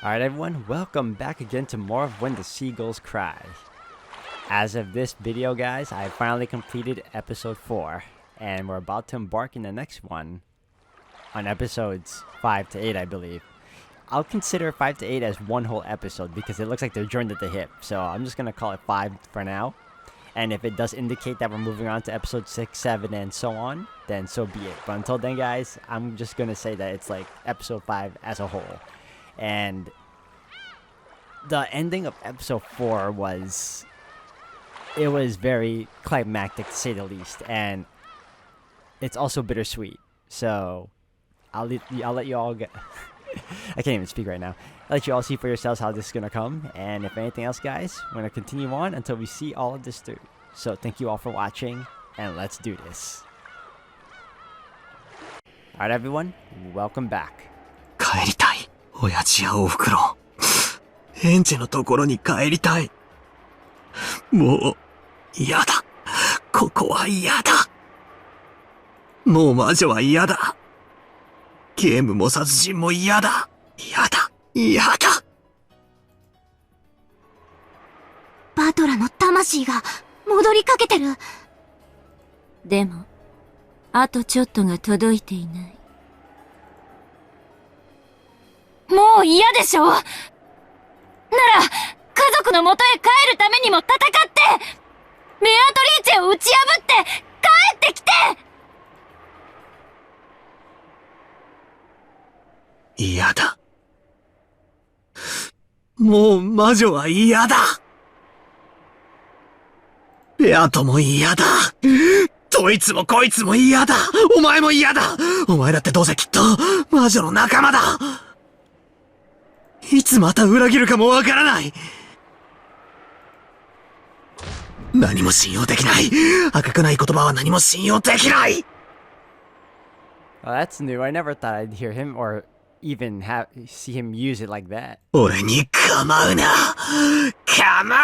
Alright everyone, welcome back again to more of When the Seagulls Cry. As of this video guys, I finally completed episode 4, and we're about to embark in the next one on episodes 5 to 8 I believe. I'll consider 5 to 8 as one whole episode because it looks like they're joined at the hip, so I'm just gonna call it 5 for now. And if it does indicate that we're moving on to episode 6, 7, and so on, then so be it. But until then guys, I'm just gonna say that it's like episode 5 as a whole. And the ending of episode 4 was very climactic to say the least, and it's also bittersweet. So I'll let you all get I can't even speak right now. I'll let you all see for yourselves how this is gonna come, and if anything else guys, we're gonna continue on until we see all of this through. So thank you all for watching, and let's do this. Alright everyone, welcome back. 帰りたい。親父やおふくろ。エンジェのところに帰りたい。もう、嫌だ。ここは嫌だ。もう魔女は嫌だ。ゲームも殺人も嫌だ。嫌だ。嫌だ。バトラの魂が戻りかけてる。でも、あとちょっとが届いていない。もう嫌でしょ？なら、家族の元へ帰るためにも戦って、メアトリーチェを打ち破って、帰ってきて！嫌だ。もう魔女は嫌だ。ベアトも嫌だ。どいつもこいつも嫌だ。お前も嫌だ。お前だってどうせきっと魔女の仲間だ。いつまた裏切るかもわからない。何も信用できない。赤くない言葉は何も信用できない。Well, that's new. I never thought I'd hear him or even see him use it like that. 俺に構うな。構うな。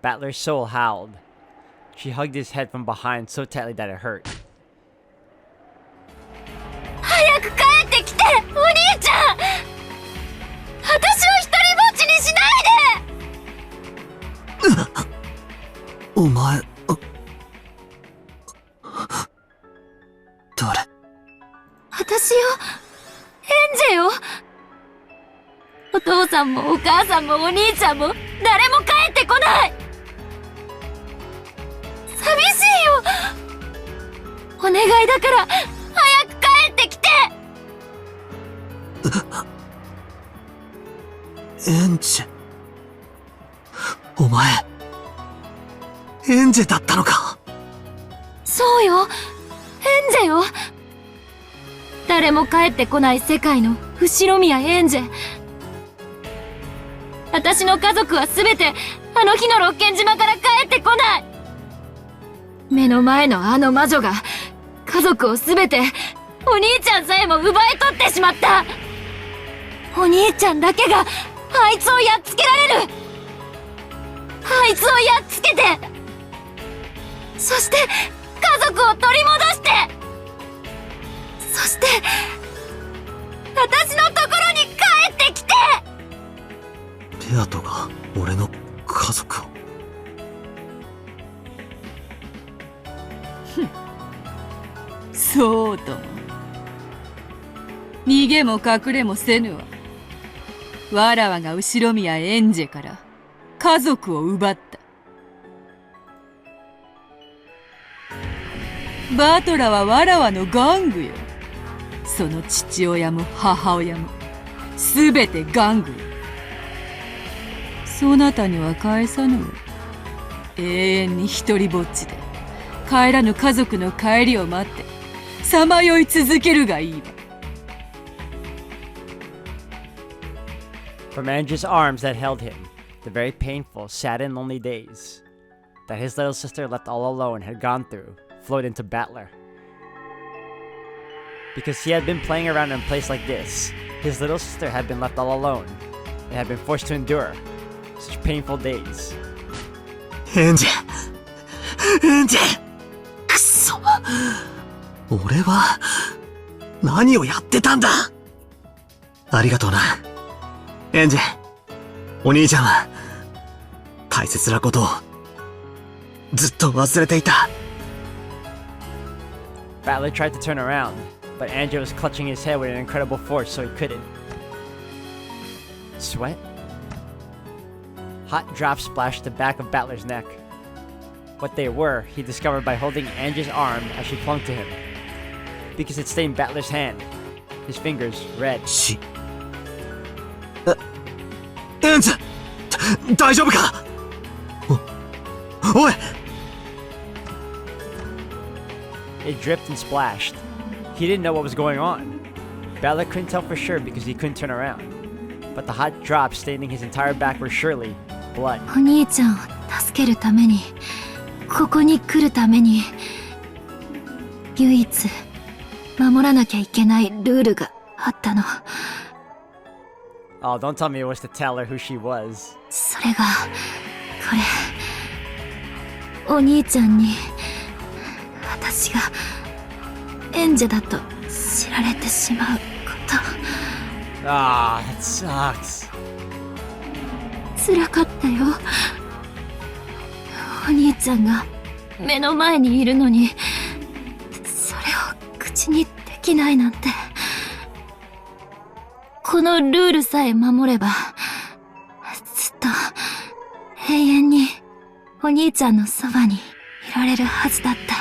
Battler's soul howled. She hugged his head from behind so tightly that it hurt. 早く帰ってきて、お兄ちゃん！私を一人ぼっちにしないで！お前、誰？私よ、エンジェよ。お父さんもお母さんもお兄ちゃんも誰も帰ってこない。寂しいよ。お願いだから早く帰ってきて。エンジェ。お前、エンジェだったのか。そうよ、エンジェよ。誰も帰ってこない世界の後宮エンジェ。私の家族はすべてあの日の六軒島から帰ってこない。目の前のあの魔女が家族をすべて、お兄ちゃんさえも奪い取ってしまった。お兄ちゃんだけがあいつをやっつけられる。あいつをやっつけて、そして家族を取り戻して、そして私のところに帰ってきて。ベアトが俺の家族を。そうとも。逃げも隠れもせぬわ。わらわが後宮エンジェから家族を奪った。バトラはわらわの玩具よ。その父親も母親もすべて玩具よ。そなたには返さぬわ。永遠に一人ぼっちで帰らぬ家族の帰りを待ってさまよい続けるがいいわ。From Andrew's arms that held him, the very painful, sad and lonely days that his little sister left all alone had gone through flowed into Battler. Because he had been playing around in a place like this, his little sister had been left all alone and had been forced to endure such painful days. エンジェ。エンジェ。くそ。俺は何をやってたんだ。ありがとうな。エンジェ、お兄ちゃんは、大切なことを、ずっと忘れていた。Battler tried to turn around, but Andrew was clutching his head with an incredible force, so he couldn't. Sweat? Hot drops splashed the back of Battler's neck. What they were, he discovered by holding Angie's arm as she clung to him. Because it stained Battler's hand. His fingers red. エンジ、大丈夫か。おい。 It dripped and splashed. He didn't know what was going on. Battler couldn't tell for sure because he couldn't turn around. But the hot drops staining his entire back were surely blood. お兄ちゃんを助けるために、ここに来るために、唯一守らなきゃいけないルールがあったの。Oh, don't tell me it was to tell her who she was. それが、これ、お兄ちゃんに、私が演者だと知られてしまうこと。Ah, that sucks. 辛かったよ。お兄ちゃんが目の前にいるのに、それを口にできないなんて。このルールさえ守れば、ずっと永遠にお兄ちゃんのそばにいられるはずだった。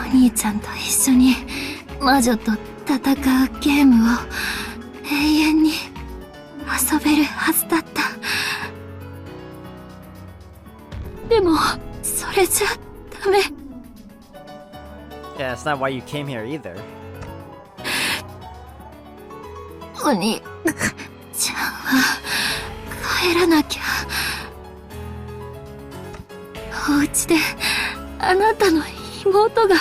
お兄ちゃんと一緒に魔女と戦うゲームを永遠に遊べるはずだった。でも、それじゃダメ。Yeah, that's not why you came here either. お兄ちゃんは帰らなきゃ。お家であなたの妹が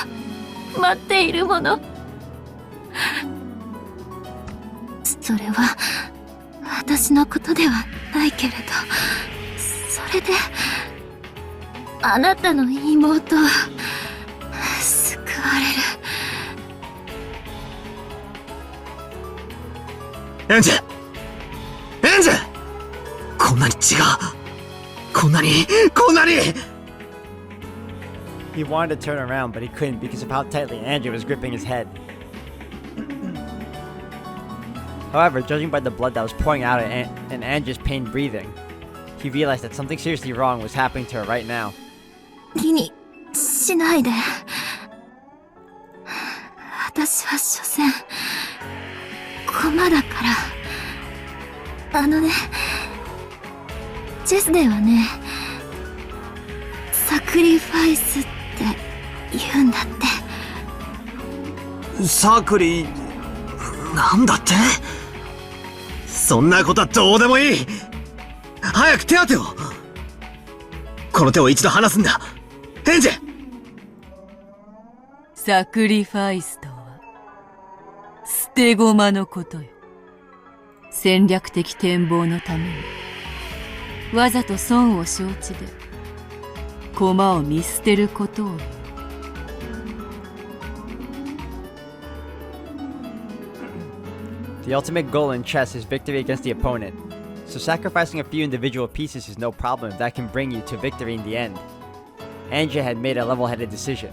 待っているもの。それは私のことではないけれど、それであなたの妹は救われる。エンジェ、エンジェ、こんなに違う。こんなに。He wanted to turn around, but he couldn't because of how tightly Andrew was gripping his head. However, judging by the blood that was pouring out and Andrew's pained breathing, he realized that something seriously wrong was happening to her right now. 気にしないで。私は所詮駒だから。あのね、チェスではね、サクリファイスって言うんだって。サクリ、なんだって。そんなことはどうでもいい。早く手当てを。この手を一度離すんだ。エンジェ。サクリファイスとは捨て駒のことよ。戦略的展望のためにわざと損を承知で駒を見捨てることを。The ultimate goal in chess is victory against the opponent, so sacrificing a few individual pieces is no problem if that can bring you to victory in the end. Anja had made a level-headed decision.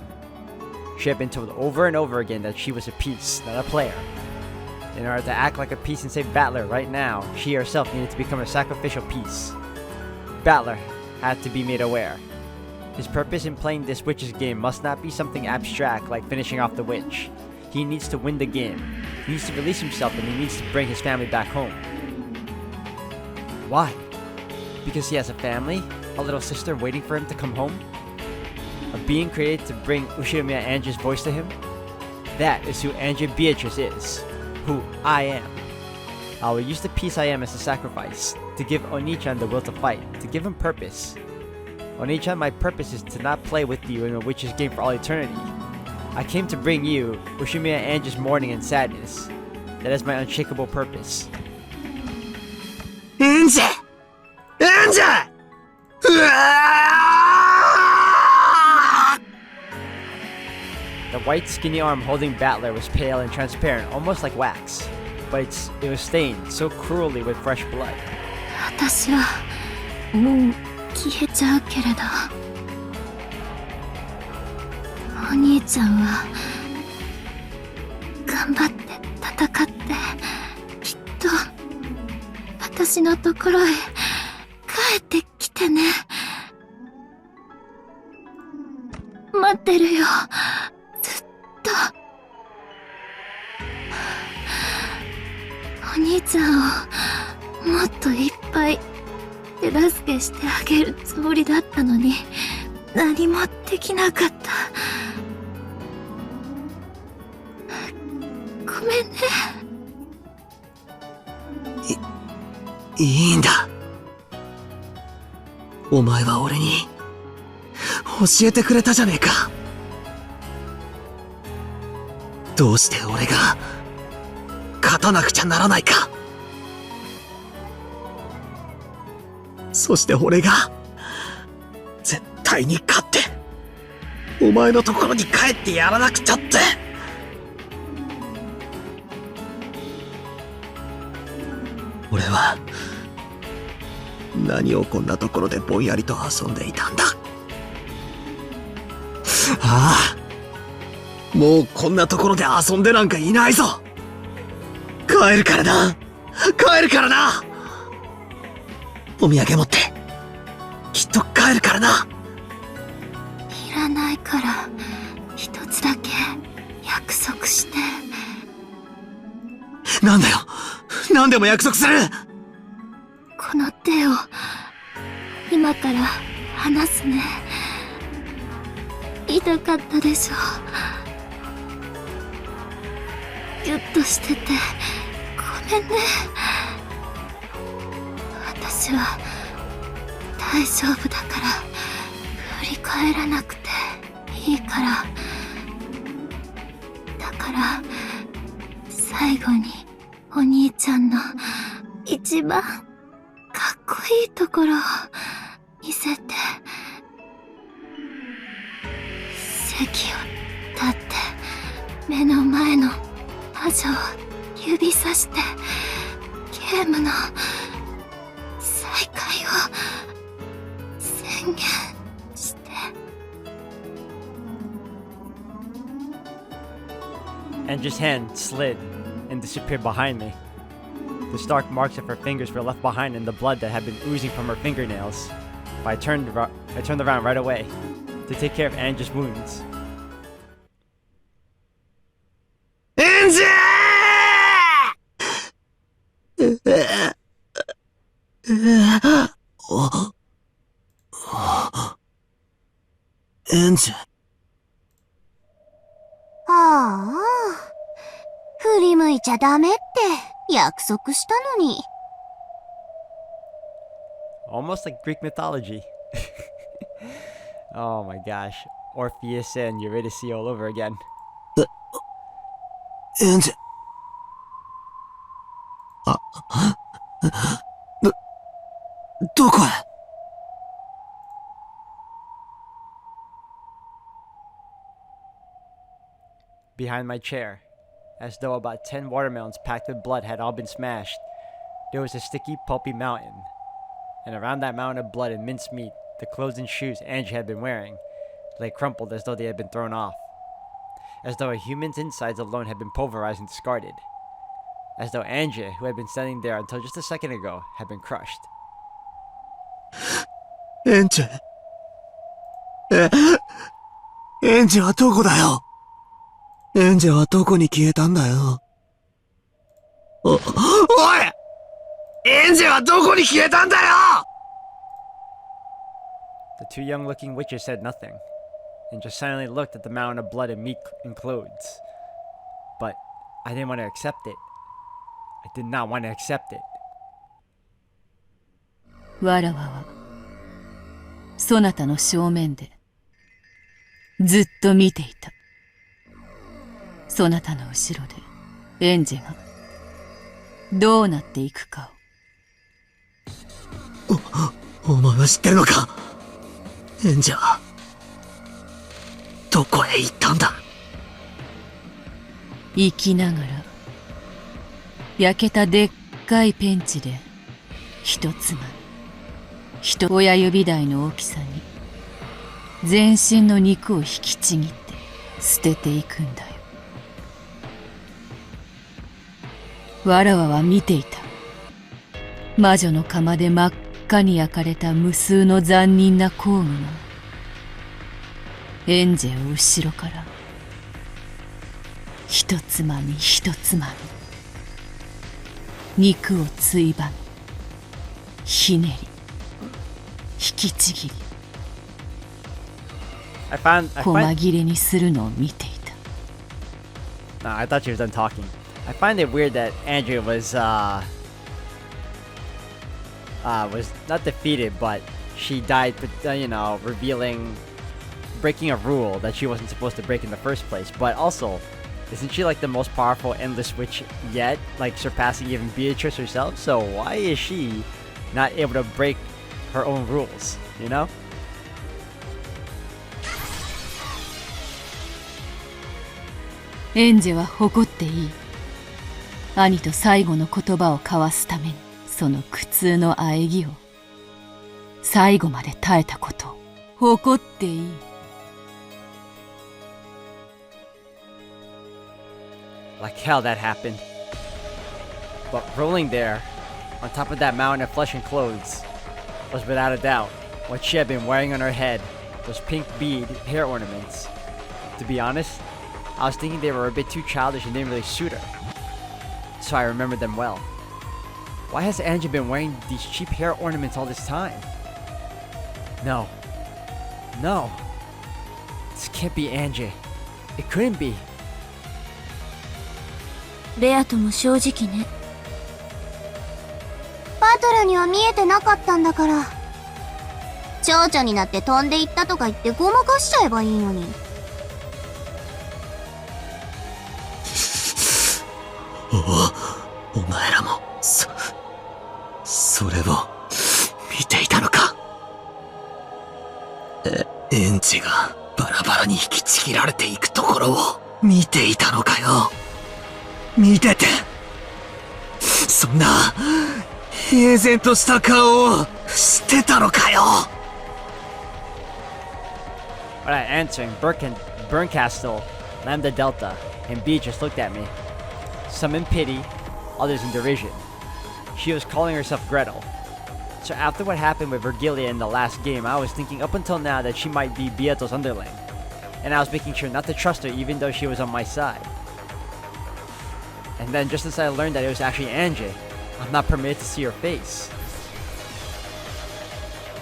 She had been told over and over again that she was a piece, not a player. In order to act like a piece and save Battler right now, she herself needed to become a sacrificial piece. Battler had to be made aware. His purpose in playing this witch's game must not be something abstract like finishing off the witch. He needs to win the game. He needs to release himself and he needs to bring his family back home. Why? Because he has a family? A little sister waiting for him to come home? A being created to bring Ushirimiya Anja's voice to him? That is who Anja Beatrice is. Who I am. I will use the piece I am as a sacrifice, to give Onichan the will to fight, to give him purpose. Onichan, my purpose is to not play with you in a witch's game for all eternity. I came to bring you Ushirimiya Anja's mourning and sadness. That is my unshakable purpose. エンジェ、エンジェ、うわー！ The white skinny arm holding Battler was pale and transparent, almost like wax. But it was stained so cruelly with fresh blood. 私はもう消えちゃうけれど、お兄ちゃんは頑張って戦ってきっと私のところへ帰ってきてね。待ってるよ、ずっと。お兄ちゃんをもっといっぱい手助けしてあげるつもりだったのに、何もできなかった。ごめんね。いいんだ。お前は俺に教えてくれたじゃねえか。どうして俺が勝たなくちゃならないか。そして俺が絶対に勝ってお前のところに帰ってやらなくちゃって。俺は何をこんなところでぼんやりと遊んでいたんだ。ああ、もうこんなところで遊んでなんかいないぞ。帰るからな、帰るからな。お土産持ってきっと帰るからな。いらないから一つだけ約束して。なんだよ、何でも約束する。この手を今から離すね。痛かったでしょ。ギュッとしててごめんね。私は大丈夫だから振り返らなくていいから。だから最後にお兄ちゃんの一番かっこいいところを見せて。席を立って目の前の魔女を指さしてゲームの再開を宣言して。Angie's hand slid and disappeared behind me. The stark marks of her fingers were left behind in the blood that had been oozing from her fingernails. But I turned around right away to take care of Angie's wounds. エンジエンジ。ああ、振り向いちゃダメって約束したのに。Almost like Greek mythology. Oh my gosh. Orpheus and Eurydice all over again. エンジ。どこへ。Behind my chair, as though about 10 watermelons packed with blood had all been smashed, there was a sticky, pulpy mountain. And around that mountain of blood and minced meat, the clothes and shoes Angie had been wearing lay crumpled as though they had been thrown off. As though a human's insides alone had been pulverized and discarded. As though Angie, who had been standing there until just a second ago, had been crushed. エンジ。エンジはどこだよ。エンジはどこに消えたんだよ。おい、エンジはどこに消えたんだよ。 The two young-looking witches said nothing, and just silently looked at the mountain of blood and meat and clothes. But I didn't want to accept it. I did not want to accept it. わらわはそなたの正面でずっと見ていた。そなたの後ろでエンジがどうなっていくかを。お前は知ってるのか。エンジはどこへ行ったんだ。生きながら焼けたでっかいペンチで一つまみ親指大の大きさに全身の肉を引きちぎって捨てていくんだよ。わらわは見ていた。魔女の釜で真っ赤に焼かれた無数の残忍な工具のエンジェを後ろから一つまみ一つまみ肉をついばみひねり引きちぎり I find 細切れにするのを見ていた。 No, I thought she was done talking. I find it weird that Andrea was not defeated, but she died, you know, breaking a rule that she wasn't supposed to break in the first place. But also, isn't she like the most powerful endless witch yet, like surpassing even Beatrice herself? So why is she not able to break her own rules, you know? エンジェは誇っていい。兄と最後の言葉を交わすためにその苦痛の喘ぎを最後まで耐えたことを誇っていい。Like hell that happened. But rolling there, on top of that mountain of flesh and clothes, was without a doubt what she had been wearing on her head, those pink bead hair ornaments. To be honest, I was thinking they were a bit too childish and didn't really suit her. So I remembered them well. Why has Angie been wearing these cheap hair ornaments all this time? No. No. This can't be Angie. It couldn't be. レアとも正直ね。バトルには見えてなかったんだから。蝶々になって飛んでいったとか言ってごまかしちゃえばいいのに。お前らも、それを、見ていたのか。エンジがバラバラに引きちぎられていくところを、見ていたのかよ。見てて。そんな、平然とした顔を、知ってたのかよ。Alright, answering, Berncastle, Lambda Delta, and Beatrice looked at me. Some in pity, others in derision. She was calling herself Gretel. So after what happened with Virgilia in the last game, I was thinking up until now that she might be Beato's underling. And I was making sure not to trust her even though she was on my side. And then just as I learned that it was actually Angie, I'm not permitted to see her face.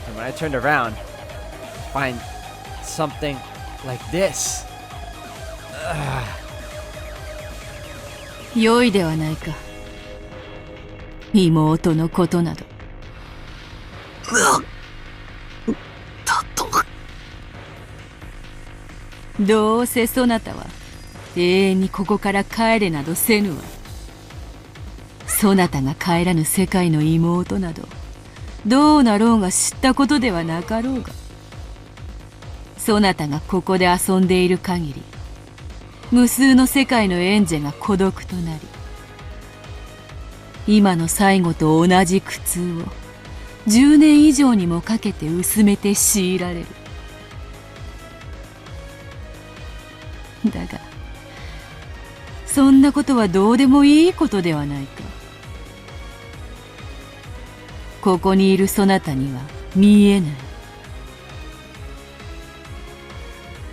And when I turned around, I find something like this. Ugh. 良いではないか。妹のことなど。どうせそなたは永遠にここから帰れなどせぬわ。そなたが帰らぬ世界の妹などどうなろうが知ったことではなかろうが、そなたがここで遊んでいる限り無数の世界のエンジェが孤独となり、今の最後と同じ苦痛を10年以上にもかけて薄めて強いられる。だがそんなことはどうでもいいことではないか。ここにいるそなたには見えない、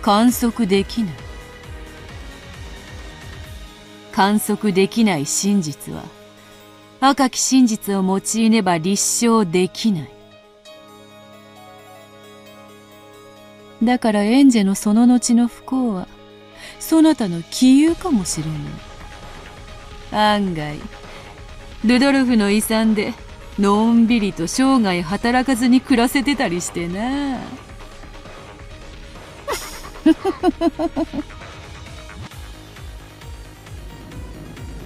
観測できない。観測できない真実は赤き真実を用いねば立証できない。だからエンジェのその後の不幸はそなたの杞憂かもしれない。案外ルドルフの遺産でのんびりと生涯働かずに暮らせてたりしてな。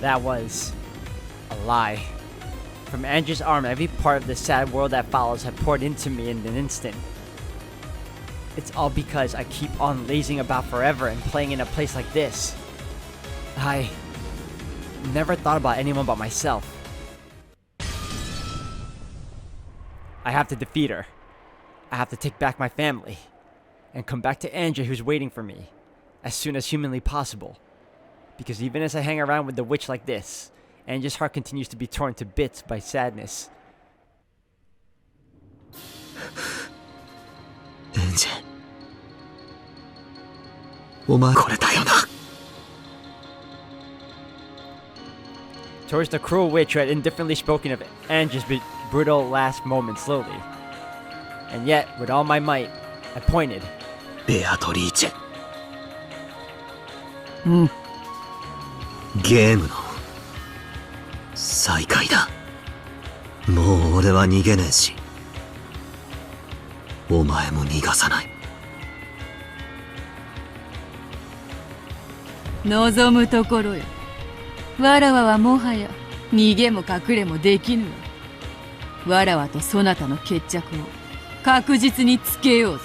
That was a lie. From Angie's arm, every part of the sad world that follows had poured into me in an instant. It's all because I keep on lazing about forever and playing in a place like this. I never thought about anyone but myself. I have to defeat her. I have to take back my family. And come back to Andrea who's waiting for me. As soon as humanly possible. Because even as I hang around with the witch like this, Andrea's heart continues to be torn to bits by sadness. エンジェお前これだよな Towards the cruel witch who had indifferently spoken of Andrew's brutal last moment slowly. And yet, with all my might, I pointed. ベアトリーチェうん。ゲームの再開だもう俺は逃げねえしお前も逃がさない望むところよ。わらわはもはや逃げも隠れもできぬわ。わらわとそなたの決着を確実につけようぞ。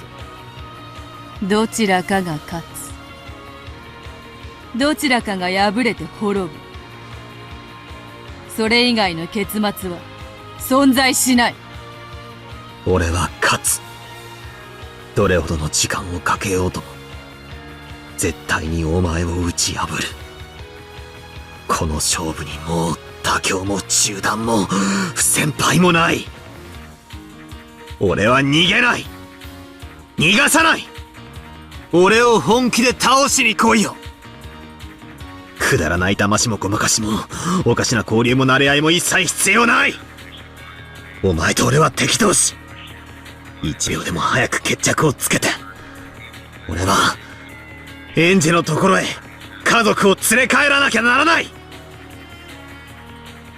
どちらかが勝つ。どちらかが敗れて滅ぶ。それ以外の結末は存在しない。俺は勝つどれほどの時間をかけようとも絶対にお前を打ち破るこの勝負にもう妥協も中断も不先輩もない俺は逃げない逃がさない俺を本気で倒しに来いよくだらない騙しもごまかしもおかしな交流も馴れ合いも一切必要ないお前と俺は敵同士1秒でも早く決着をつけて俺はエンジェのところへ家族を連れ帰らなきゃならない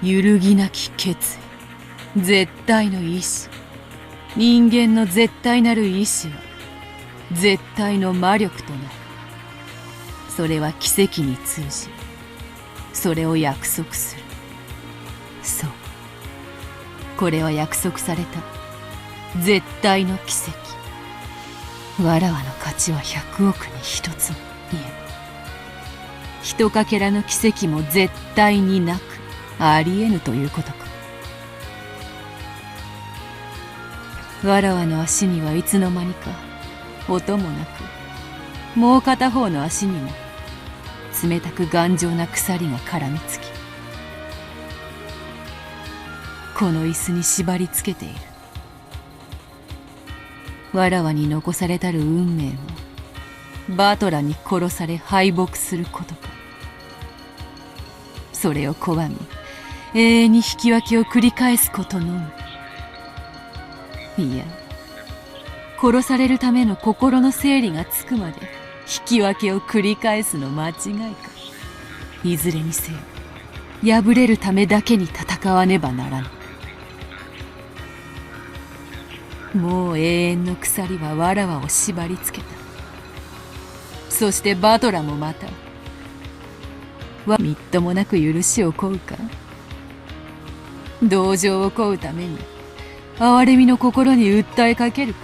揺るぎなき決意絶対の意志人間の絶対なる意志は絶対の魔力となるそれは奇跡に通じそれを約束するそうこれは約束された絶対の奇跡わらわの勝ちは100億に一つもいえひとかけらの奇跡も絶対になくありえぬということかわらわの足にはいつの間にか音もなくもう片方の足にも冷たく頑丈な鎖が絡みつきこの椅子に縛りつけているわらわに残されたる運命もバトラに殺され敗北することかそれを拒み永遠に引き分けを繰り返すことのみいや殺されるための心の整理がつくまで引き分けを繰り返すの間違いかいずれにせよ敗れるためだけに戦わねばならぬもう永遠の鎖はわらわを縛りつけたそしてバトラもまたみっともなく許しを請うか同情を請うために憐れみの心に訴えかけるか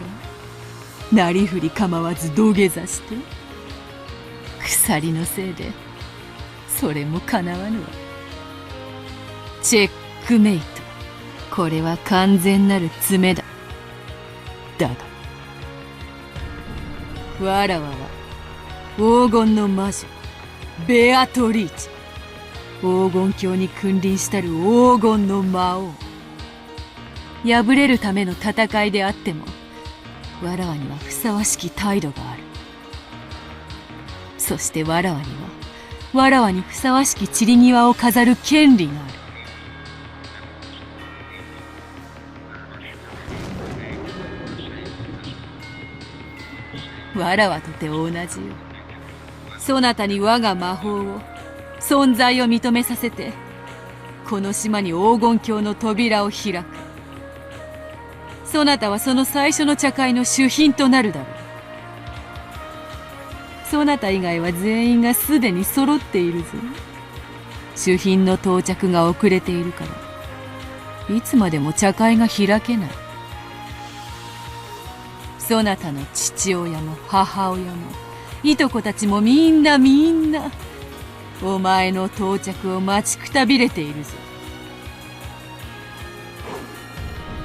なりふり構わず土下座して鎖のせいでそれもかなわぬわチェックメイトこれは完全なる詰めだだがわらわは黄金の魔女ベアトリーチ黄金鏡に君臨したる黄金の魔王敗れるための戦いであってもわらわにはふさわしき態度があるそしてわらわにはわらわにふさわしき散り際を飾る権利があるわらわとて同じよそなたに我が魔法を存在を認めさせてこの島に黄金鏡の扉を開くそなたはその最初の茶会の主賓となるだろうそなた以外は全員がすでに揃っているぞ主賓の到着が遅れているからいつまでも茶会が開けないそなたの父親も母親もいとこたちもみんなお前の到着を待ちくたびれているぞ。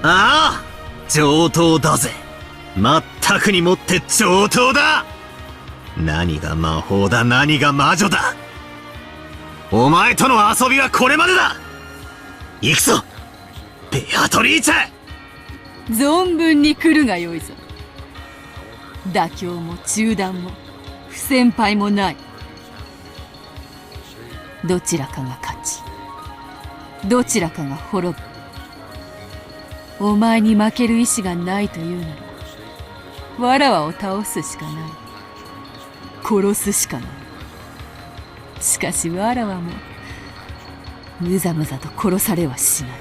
ああ、上等だぜ。まったくにもって上等だ。何が魔法だ、何が魔女だ。お前との遊びはこれまでだ。行くぞ、ベアトリーチェ。存分に来るがよいぞ。妥協も中断も不先輩もない。どちらかが勝ち、どちらかが滅ぶ。お前に負ける意志がないというなら、わらわを倒すしかない。殺すしかない。しかしわらわもむざむざと殺されはしない。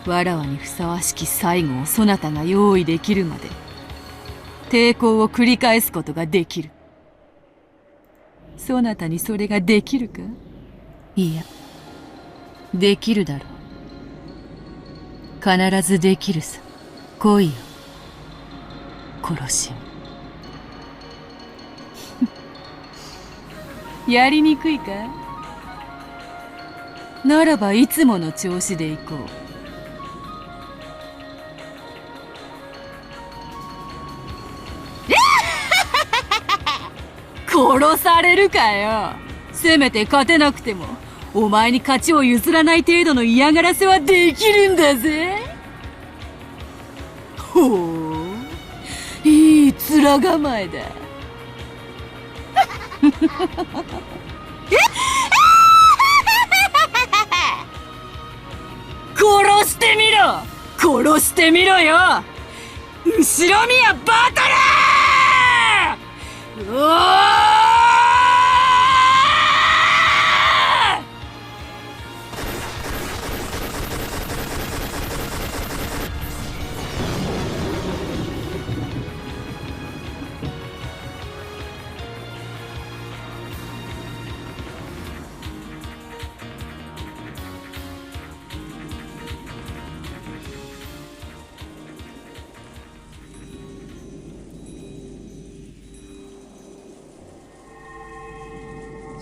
わらわにふさわしき最後をそなたが用意できるまで抵抗を繰り返すことができる。そなたにそれができるか？いや、できるだろう。必ずできるさ。来いよ、殺しに。やりにくいか？ならばいつもの調子で行こう。殺されるかよ。せめて勝てなくてもお前に勝ちを譲らない程度の嫌がらせはできるんだぜ。ほう、いい面構えだ。殺してみろ、殺してみろよ、後ろ宮バトル。うおー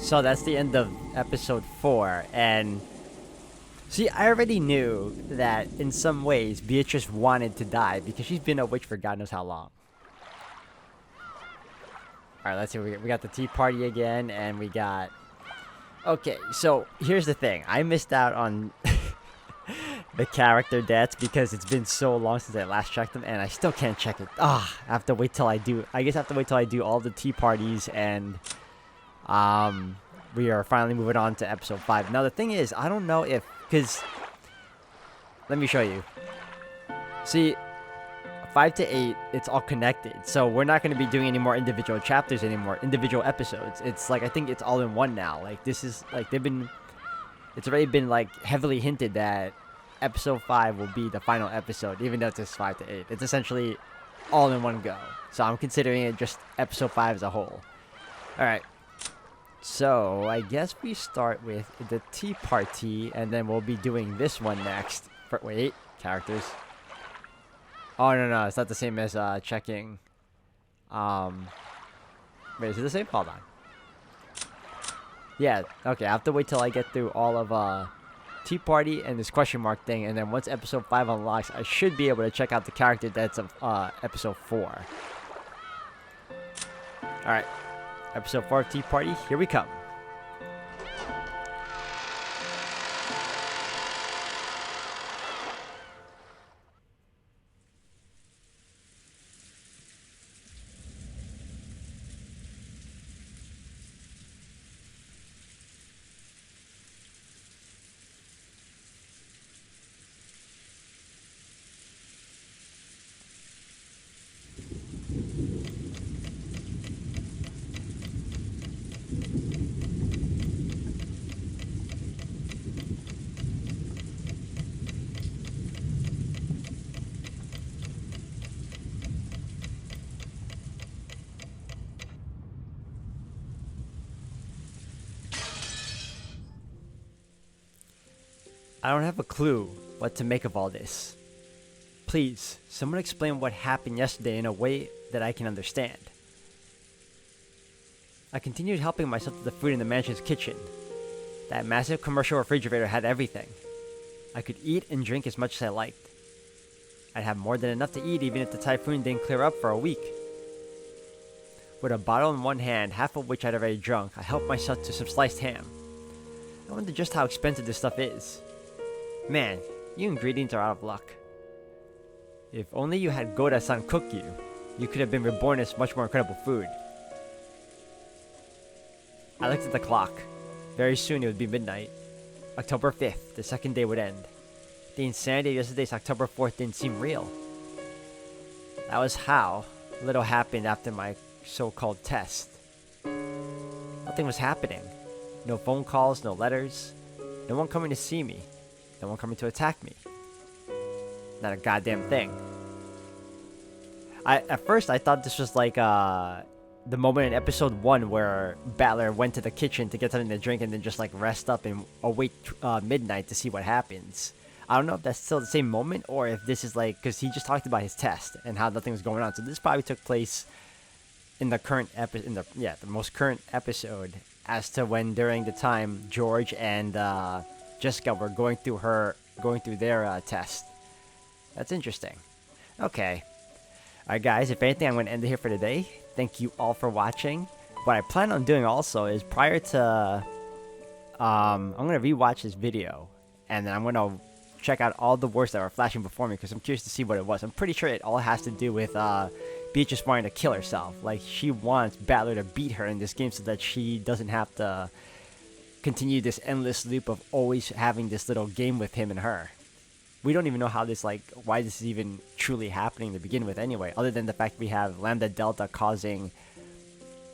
So that's the end of episode 4, and see, I already knew that in some ways Beatrice wanted to die because she's been a witch for God knows how long. Alright, let's see, we got the tea party again, and we got... Okay, so here's the thing, I missed out on the character deaths because it's been so long since I last checked them, and I still can't check it. I have to wait till I do, I guess I have to wait till I do all the tea parties, and we are finally moving on to episode 5. Now the thing is, I don't know if, because let me show you. See, 5 to 8, it's all connected, so we're not going to be doing any more individual chapters anymore, individual episodes. It's like, I think it's all in one now. Like, this is like, it's already been like heavily hinted that episode 5 will be the final episode, even though it's just 5 to 8. It's essentially all in one go, so I'm considering it just episode 5 as a whole. Alright, so I guess we start with the tea party, and then we'll be doing this one next. Wait, characters. Oh, no, it's not the same as checking. Wait, is it the same? Hold on. Yeah, okay, I have to wait till I get through all of tea party and this question mark thing, and then once episode 5 unlocks, I should be able to check out the character that's of episode 4. Alright. Episode 4 of Tea Party, here we come. I don't have a clue what to make of all this. Please, someone explain what happened yesterday in a way that I can understand. I continued helping myself to the food in the mansion's kitchen. That massive commercial refrigerator had everything. I could eat and drink as much as I liked. I'd have more than enough to eat even if the typhoon didn't clear up for a week. With a bottle in one hand, half of which I'd already drunk, I helped myself to some sliced ham. I wonder just how expensive this stuff is. Man, you ingredients are out of luck. If only you had Goda-san cook you, you could have been reborn as much more incredible food. I looked at the clock. Very soon it would be midnight. October 5th, the second day would end. The insanity of yesterday's October 4th didn't seem real. That was how little happened after my so-called test. Nothing was happening. No phone calls, no letters. No one coming to see me. No one coming to attack me. Not a goddamn thing. At first I thought this was like the moment in episode 1 where Battler went to the kitchen to get something to drink and then just like rest up and await midnight to see what happens. I don't know if that's still the same moment or if this is like, because he just talked about his test and how nothing was going on. So this probably took place in the current the most current episode, as to when during the time George and Jessica were going through their test. That's interesting. Okay. Alright guys, if anything, I'm going to end it here for today. Thank you all for watching. What I plan on doing also is prior to... I'm going to rewatch this video. And then I'm going to check out all the words that were flashing before me because I'm curious to see what it was. I'm pretty sure it all has to do with Beatrice wanting to kill herself. Like, she wants Battler to beat her in this game so that she doesn't have to continue this endless loop of always having this little game with him and her. We don't even know how this, like, why this is even truly happening to begin with anyway, other than the fact we have Lambda Delta causing,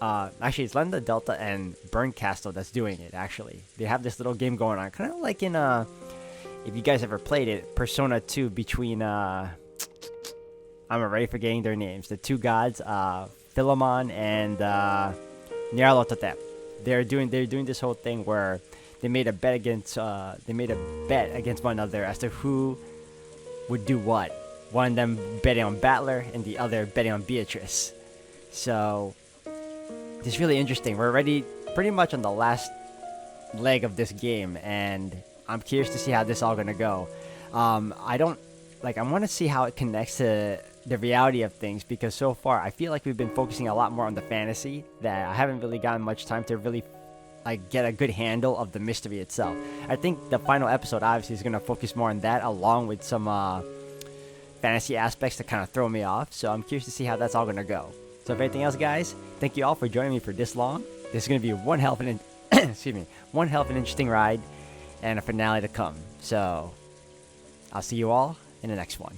actually it's Lambda Delta and Burn Castle that's doing it, actually. They have this little game going on, kind of like in, if you guys ever played it, Persona 2 between, I'm already forgetting their names, the two gods, Philemon and, Nyarlathotep. They're doing this whole thing where they made a bet against one another as to who would do what. One of them betting on Battler and the other betting on Beatrice. So it's really interesting. We're already pretty much on the last leg of this game, and I'm curious to see how this all gonna go. I want to see how it connects to the reality of things, because so far I feel like we've been focusing a lot more on the fantasy that I haven't really gotten much time to really get a good handle of the mystery itself. I think the final episode obviously is going to focus more on that, along with some fantasy aspects to kind of throw me off. So I'm curious to see how that's all going to go. So if anything else, guys, thank you all for joining me for this long. This is going to be one hell of an one hell of an interesting ride and a finale to come. So I'll see you all in the next one.